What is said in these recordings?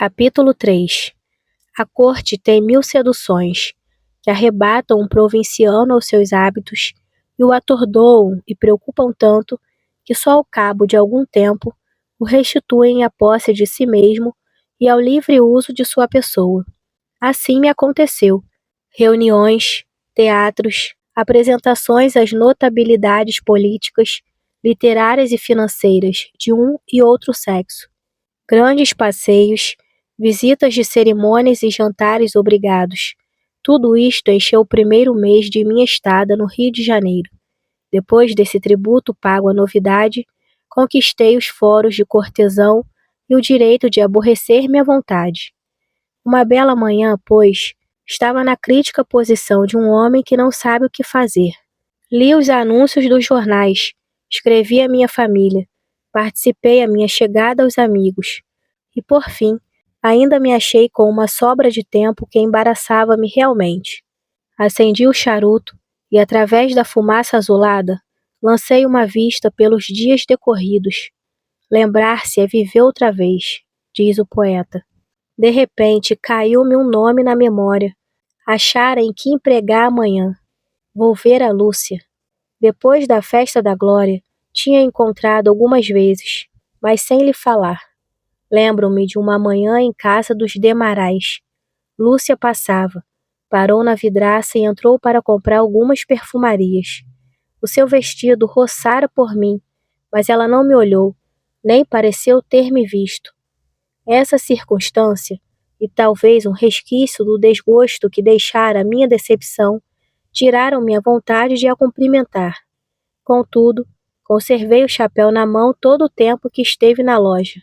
Capítulo 3. A corte tem 1000 seduções, que arrebatam um provinciano aos seus hábitos e o atordoam e preocupam tanto que só ao cabo de algum tempo o restituem à posse de si mesmo e ao livre uso de sua pessoa. Assim me aconteceu. Reuniões, teatros, apresentações às notabilidades políticas, literárias e financeiras de um e outro sexo, grandes passeios, visitas de cerimônias e jantares obrigados. Tudo isto encheu o primeiro mês de minha estada no Rio de Janeiro. Depois desse tributo pago à novidade, conquistei os foros de cortesão e o direito de aborrecer-me à vontade. Uma bela manhã, pois, estava na crítica posição de um homem que não sabe o que fazer. Li os anúncios dos jornais, escrevi à minha família, participei a minha chegada aos amigos, e por fim, ainda me achei com uma sobra de tempo que embaraçava-me realmente. Acendi o charuto e, através da fumaça azulada, lancei uma vista pelos dias decorridos. Lembrar-se é viver outra vez, diz o poeta. De repente, caiu-me um nome na memória. Achara em que empregar amanhã. Vou ver a Lúcia. Depois da festa da Glória, tinha encontrado algumas vezes, mas sem lhe falar. Lembro-me de uma manhã em casa dos Demarais. Lúcia passava, parou na vidraça e entrou para comprar algumas perfumarias. O seu vestido roçara por mim, mas ela não me olhou, nem pareceu ter me visto. Essa circunstância, e talvez um resquício do desgosto que deixara a minha decepção, tiraram-me a vontade de a cumprimentar. Contudo, conservei o chapéu na mão todo o tempo que esteve na loja.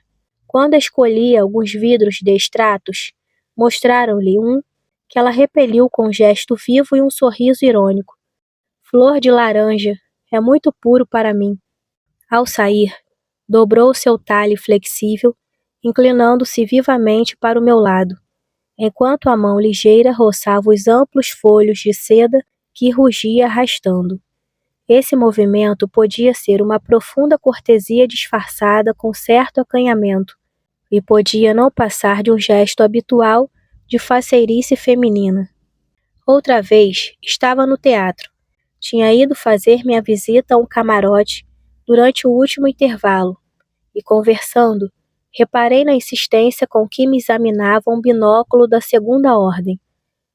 Quando escolhi alguns vidros de extratos, mostraram-lhe um que ela repeliu com um gesto vivo e um sorriso irônico. Flor de laranja, é muito puro para mim. Ao sair, dobrou seu talhe flexível, inclinando-se vivamente para o meu lado, enquanto a mão ligeira roçava os amplos folhos de seda que rugia arrastando. Esse movimento podia ser uma profunda cortesia disfarçada com certo acanhamento, e podia não passar de um gesto habitual de faceirice feminina. Outra vez, estava no teatro. Tinha ido fazer minha visita a um camarote durante o último intervalo, e conversando, reparei na insistência com que me examinava um binóculo da segunda ordem.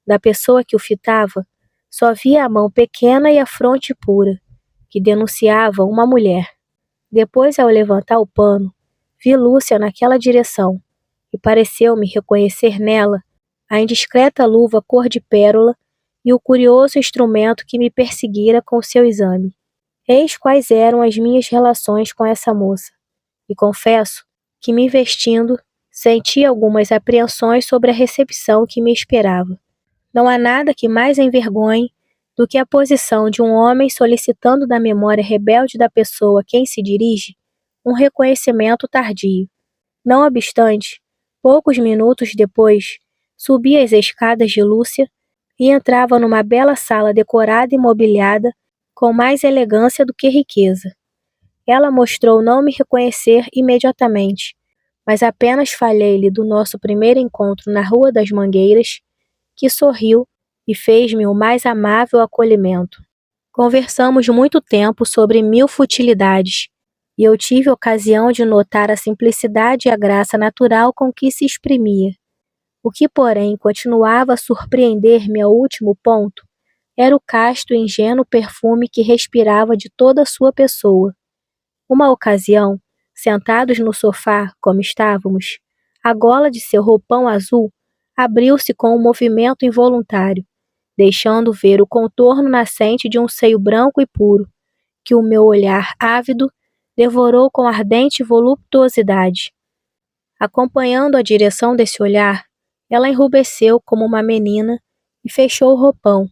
Da pessoa que o fitava, só via a mão pequena e a fronte pura, que denunciava uma mulher. Depois, ao levantar o pano, vi Lúcia naquela direção, e pareceu-me reconhecer nela a indiscreta luva cor de pérola e o curioso instrumento que me perseguira com seu exame. Eis quais eram as minhas relações com essa moça, e confesso que, me vestindo, senti algumas apreensões sobre a recepção que me esperava. Não há nada que mais envergonhe do que a posição de um homem solicitando da memória rebelde da pessoa a quem se dirige um reconhecimento tardio. Não obstante, poucos minutos depois, subi as escadas de Lúcia e entrava numa bela sala decorada e mobiliada com mais elegância do que riqueza. Ela mostrou não me reconhecer imediatamente, mas apenas falei-lhe do nosso primeiro encontro na Rua das Mangueiras, que sorriu e fez-me o mais amável acolhimento. Conversamos muito tempo sobre 1000 futilidades, e eu tive ocasião de notar a simplicidade e a graça natural com que se exprimia. O que, porém, continuava a surpreender-me ao último ponto era o casto e ingênuo perfume que respirava de toda a sua pessoa. Uma ocasião, sentados no sofá, como estávamos, a gola de seu roupão azul abriu-se com um movimento involuntário, deixando ver o contorno nascente de um seio branco e puro, que o meu olhar ávido devorou com ardente voluptuosidade. Acompanhando a direção desse olhar, ela enrubesceu como uma menina e fechou o roupão,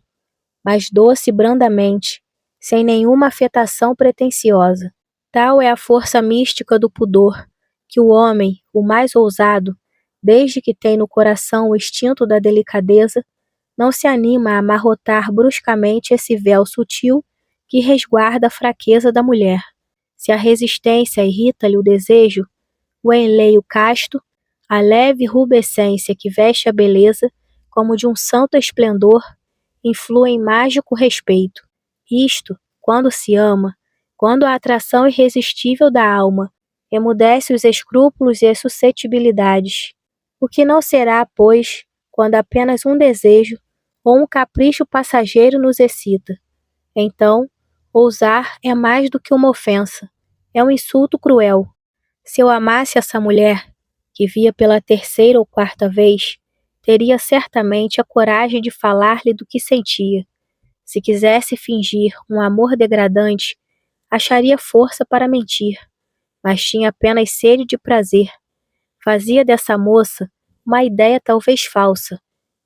mas doce e brandamente, sem nenhuma afetação pretensiosa. Tal é a força mística do pudor, que o homem, o mais ousado, desde que tem no coração o instinto da delicadeza, não se anima a amarrotar bruscamente esse véu sutil que resguarda a fraqueza da mulher. Se a resistência irrita-lhe o desejo, o enleio casto, A leve rubescência que veste a beleza, como de um santo esplendor, influi em mágico respeito. Isto, quando se ama, quando a atração irresistível da alma emudece os escrúpulos e as suscetibilidades. O que não será, pois, quando apenas um desejo ou um capricho passageiro nos excita? Então, ousar é mais do que uma ofensa, é um insulto cruel. Se eu amasse essa mulher, que via pela terceira ou quarta vez, teria certamente a coragem de falar-lhe do que sentia. Se quisesse fingir um amor degradante, acharia força para mentir, mas tinha apenas sede de prazer. Fazia dessa moça uma ideia talvez falsa,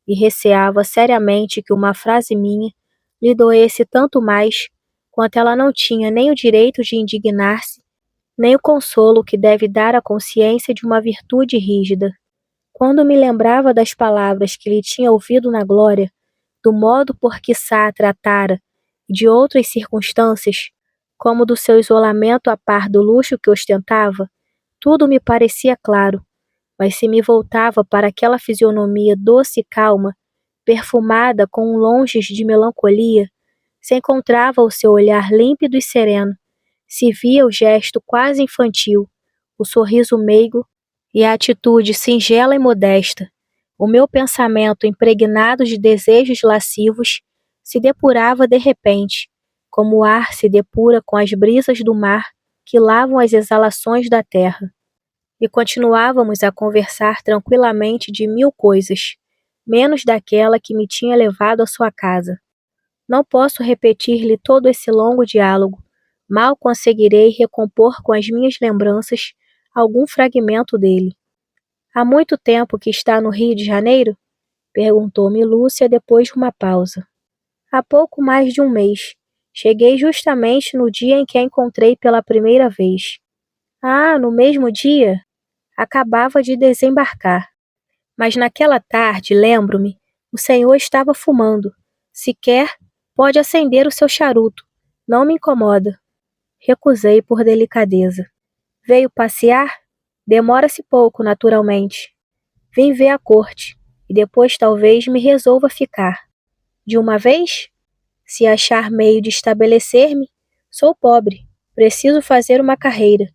e receava seriamente que uma frase minha lhe doesse tanto mais, quanto ela não tinha nem o direito de indignar-se, nem o consolo que deve dar à consciência de uma virtude rígida. Quando me lembrava das palavras que lhe tinha ouvido na glória, do modo por que Sá a tratara, e de outras circunstâncias, como do seu isolamento a par do luxo que ostentava, tudo me parecia claro, mas se me voltava para aquela fisionomia doce e calma, perfumada com longes de melancolia, se encontrava o seu olhar límpido e sereno, se via o gesto quase infantil, o sorriso meigo e a atitude singela e modesta, o meu pensamento impregnado de desejos lascivos se depurava de repente, como o ar se depura com as brisas do mar que lavam as exalações da terra. E continuávamos a conversar tranquilamente de mil coisas, menos daquela que me tinha levado à sua casa. Não posso repetir-lhe todo esse longo diálogo, mal conseguirei recompor com as minhas lembranças algum fragmento dele. Há muito tempo que está no Rio de Janeiro? Perguntou-me Lúcia depois de uma pausa. Há pouco mais de um mês. Cheguei justamente no dia em que a encontrei pela primeira vez. Ah, no mesmo dia? Acabava de desembarcar. Mas naquela tarde, lembro-me, o senhor estava fumando. Se quer, pode acender o seu charuto. Não me incomoda. Recusei por delicadeza. Veio passear? Demora-se pouco, naturalmente. Vim ver a corte, e depois talvez me resolva ficar. De uma vez? Se achar meio de estabelecer-me, sou pobre, preciso fazer uma carreira,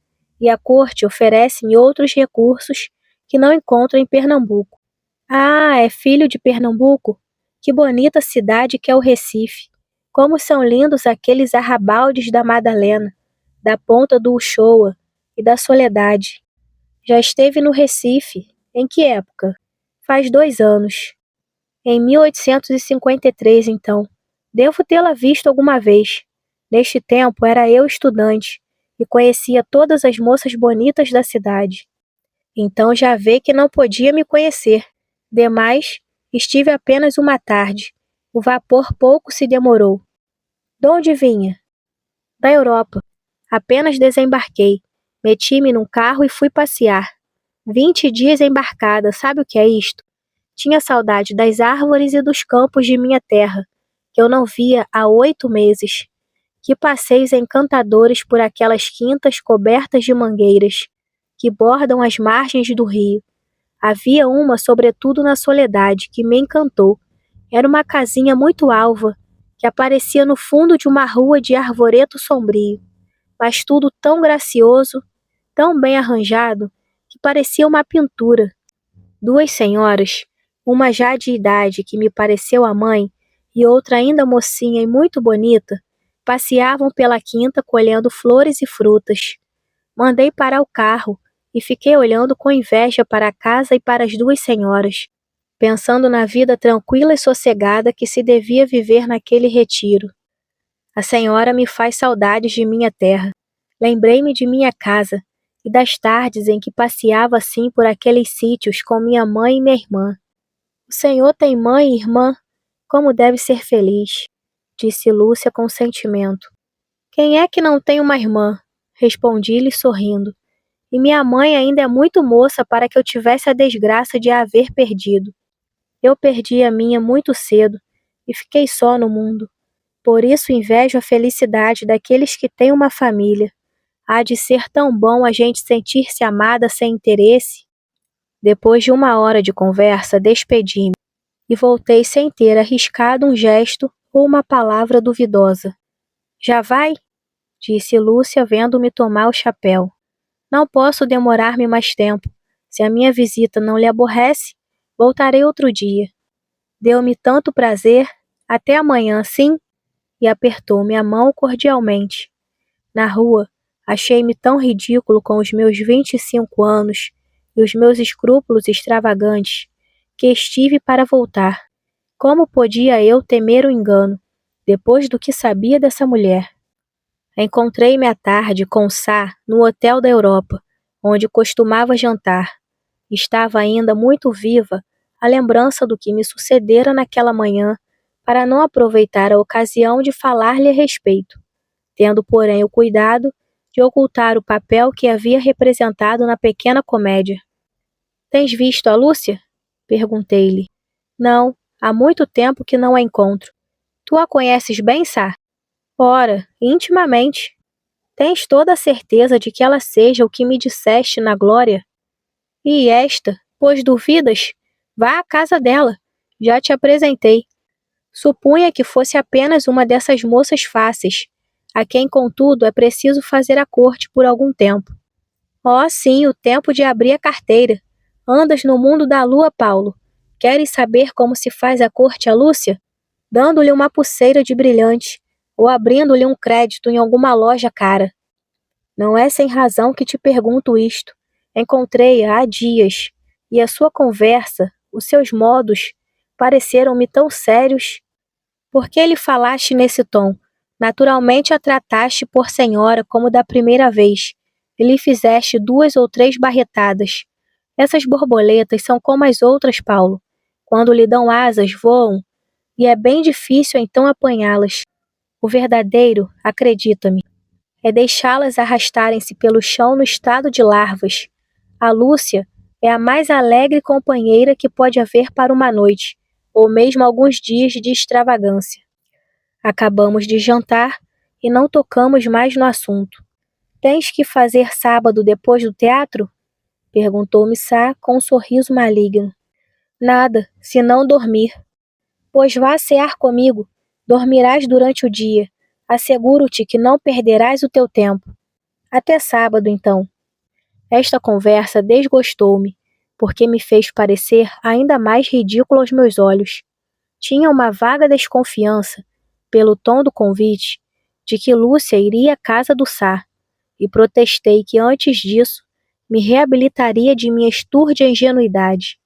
e a corte oferece-me outros recursos que não encontro em Pernambuco. Ah, é filho de Pernambuco? Que bonita cidade que é o Recife! Como são lindos aqueles arrabaldes da Madalena, da Ponta do Uchoa e da Soledade. Já esteve no Recife? Em que época? Faz 2 anos. Em 1853, então. Devo tê-la visto alguma vez. Neste tempo era eu estudante e conhecia todas as moças bonitas da cidade. Então já vê que não podia me conhecer. Demais, estive apenas uma tarde. O vapor pouco se demorou. Donde vinha? Da Europa. Apenas desembarquei. Meti-me num carro e fui passear. 20 dias embarcada, sabe o que é isto? Tinha saudade das árvores e dos campos de minha terra, que eu não via há 8 meses. Que passeios encantadores por aquelas quintas cobertas de mangueiras, que bordam as margens do rio. Havia uma, sobretudo na Soledade, que me encantou. Era uma casinha muito alva, que aparecia no fundo de uma rua de arvoreto sombrio, mas tudo tão gracioso, tão bem arranjado, que parecia uma pintura. 2 senhoras, uma já de idade que me pareceu a mãe, e outra ainda mocinha e muito bonita, passeavam pela quinta colhendo flores e frutas. Mandei parar o carro e fiquei olhando com inveja para a casa e para as 2 senhoras, pensando na vida tranquila e sossegada que se devia viver naquele retiro. A senhora me faz saudades de minha terra. Lembrei-me de minha casa e das tardes em que passeava assim por aqueles sítios com minha mãe e minha irmã. O senhor tem mãe e irmã? Como deve ser feliz, disse Lúcia com sentimento. Quem é que não tem uma irmã? Respondi-lhe sorrindo. E minha mãe ainda é muito moça para que eu tivesse a desgraça de a haver perdido. Eu perdi a minha muito cedo e fiquei só no mundo. Por isso invejo a felicidade daqueles que têm uma família. Há de ser tão bom a gente sentir-se amada sem interesse. Depois de 1 hora de conversa, despedi-me e voltei sem ter arriscado um gesto ou uma palavra duvidosa. Já vai? Disse Lúcia, vendo-me tomar o chapéu. Não posso demorar-me mais tempo. Se a minha visita não lhe aborrece, voltarei outro dia. Deu-me tanto prazer. Até amanhã, sim? E apertou-me a mão cordialmente. Na rua, achei-me tão ridículo com os meus 25 anos e os meus escrúpulos extravagantes, que estive para voltar. Como podia eu temer o engano, depois do que sabia dessa mulher? Encontrei-me à tarde com Sá no hotel da Europa, onde costumava jantar. Estava ainda muito viva a lembrança do que me sucedera naquela manhã, para não aproveitar a ocasião de falar-lhe a respeito, tendo, porém, o cuidado de ocultar o papel que havia representado na pequena comédia. Tens visto a Lúcia? Perguntei-lhe. Não, há muito tempo que não a encontro. Tu a conheces bem, Sá? Ora, intimamente. Tens toda a certeza de que ela seja o que me disseste na glória? E esta, pois duvidas? Vá à casa dela. Já te apresentei. Supunha que fosse apenas uma dessas moças fáceis, a quem, contudo, é preciso fazer a corte por algum tempo. Oh, sim, o tempo de abrir a carteira. Andas no mundo da lua, Paulo. Queres saber como se faz a corte a Lúcia? Dando-lhe uma pulseira de brilhante, ou abrindo-lhe um crédito em alguma loja cara. Não é sem razão que te pergunto isto. Encontrei-a há dias, e a sua conversa, os seus modos, pareceram-me tão sérios. Por que lhe falaste nesse tom? Naturalmente a trataste por senhora como da primeira vez, e lhe fizeste 2 ou 3 barretadas. Essas borboletas são como as outras, Paulo. Quando lhe dão asas, voam, e é bem difícil então apanhá-las. O verdadeiro, acredita-me, é deixá-las arrastarem-se pelo chão no estado de larvas. A Lúcia é a mais alegre companheira que pode haver para uma noite, ou mesmo alguns dias de extravagância. Acabamos de jantar e não tocamos mais no assunto. Tens que fazer sábado depois do teatro? Perguntou-me Sá com um sorriso maligno. Nada, senão dormir. Pois vá cear comigo. Dormirás durante o dia. Asseguro-te que não perderás o teu tempo. Até sábado, então. Esta conversa desgostou-me, porque me fez parecer ainda mais ridículo aos meus olhos. Tinha uma vaga desconfiança, pelo tom do convite, de que Lúcia iria à casa do Sá, e protestei que antes disso me reabilitaria de minha estúrdia ingenuidade.